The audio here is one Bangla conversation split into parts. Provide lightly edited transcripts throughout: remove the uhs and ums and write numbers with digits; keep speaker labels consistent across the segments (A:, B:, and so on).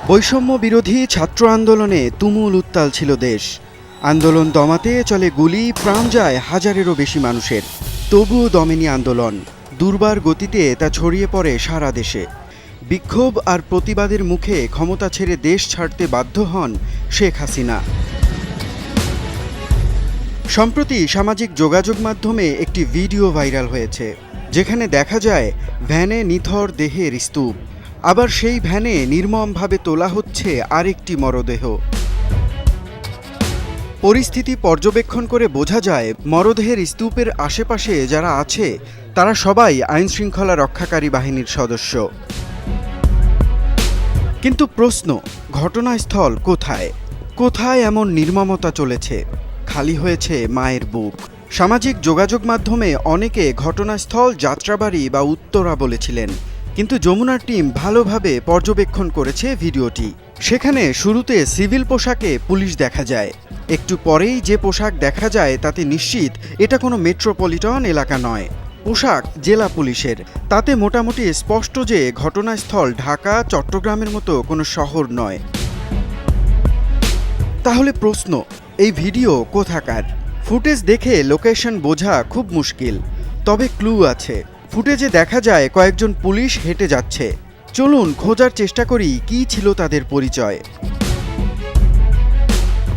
A: বৈষম্য বিরোধী ছাত্র আন্দোলনে তুমুল উত্তাল ছিল দেশ। আন্দোলন দমাতে চলে গুলি, প্রাণ যায় হাজারেরও বেশি মানুষের। তবুও দমেনি আন্দোলন। দুর্বার গতিতে তা ছড়িয়ে পড়ে সারা দেশে। বিক্ষোভ আর প্রতিবাদের মুখে ক্ষমতা ছেড়ে দেশ ছাড়তে বাধ্য হন শেখ হাসিনা। সম্প্রতি সামাজিক যোগাযোগ মাধ্যমে একটি ভিডিও ভাইরাল হয়েছে, যেখানে দেখা যায় ভ্যানে নিথর দেহের স্তূপ, আবার সেই ভ্যানে নির্মমভাবে তোলা হচ্ছে আরেকটি মরদেহ। পরিস্থিতি পর্যবেক্ষণ করে বোঝা যায় মরদেহের স্তূপের আশেপাশে যারা আছে তারা সবাই আইনশৃঙ্খলা রক্ষাকারী বাহিনীর সদস্য। কিন্তু প্রশ্ন, ঘটনাস্থল কোথায়? কোথায় এমন নির্মমতা চলেছে? খালি হয়েছে মায়ের বুক। সামাজিক যোগাযোগ মাধ্যমে অনেকে ঘটনাস্থল যাত্রাবাড়ি বা উত্তরা বলেছিলেন, কিন্তু যমুনার টিম ভালোভাবে পর্যবেক্ষণ করেছে ভিডিওটি। সেখানে শুরুতে সিভিল পোশাকে পুলিশ দেখা যায়। একটু পরেই যে পোশাক দেখা যায় তাতে নিশ্চিত এটা কোনো মেট্রোপলিটন এলাকা নয়। পোশাক জেলা পুলিশের। তাতে মোটামুটি স্পষ্ট যে ঘটনাস্থল ঢাকা, চট্টগ্রামের মতো কোনো শহর নয়। তাহলে প্রশ্ন, এই ভিডিও কোথাকার? ফুটেজ দেখে লোকেশন বোঝা খুব মুশকিল, তবে ক্লু আছে। ফুটেজে দেখা যায় কয়েকজন পুলিশ হেঁটে যাচ্ছে। চলুন খোঁজার চেষ্টা করি কী ছিল তাদের পরিচয়।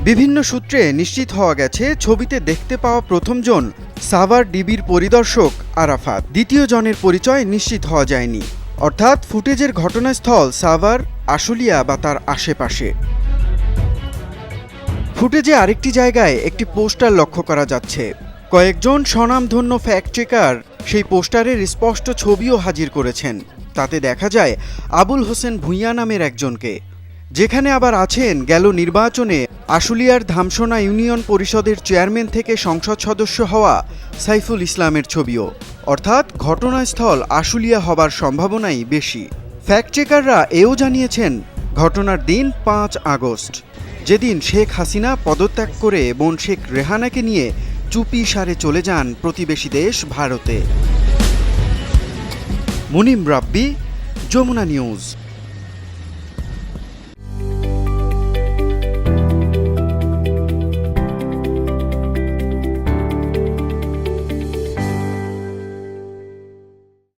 A: বিভিন্ন সূত্রে নিশ্চিত হওয়া গেছে ছবিতে দেখতে পাওয়া প্রথমজন সাভার ডিবির পরিদর্শক আরাফাত। দ্বিতীয় জনের পরিচয় নিশ্চিত হওয়া যায়নি, অর্থাৎ ফুটেজের ঘটনাস্থল সাভার, আশুলিয়া বা তার আশেপাশে। ফুটেজে আরেকটি জায়গায় একটি পোস্টার লক্ষ্য করা যাচ্ছে। কয়েকজন স্বনামধন্য ফ্যাক্ট চেকার সেই পোস্টারের স্পষ্ট ছবিও হাজির করেছেন। তাতে দেখা যায় আবুল হোসেন ভূঁইয়া নামের একজনকে, যেখানে আবার আছেন গেল নির্বাচনে আশুলিয়ার ধামসোনা ইউনিয়ন পরিষদের চেয়ারম্যান থেকে সংসদ সদস্য হওয়া সাইফুল ইসলামের ছবিও। অর্থাৎ ঘটনাস্থল আশুলিয়া হবার সম্ভাবনাই বেশি। ফ্যাক্ট চেকাররা এও জানিয়েছেন ঘটনার দিন 5 আগস্ট, যেদিন শেখ হাসিনা পদত্যাগ করে বোন শেখ রেহানাকে নিয়ে চুপি সারে চলে যান প্রতিবেশী দেশ ভারতে। মুনিম রাব্বি, যমুনা নিউজ।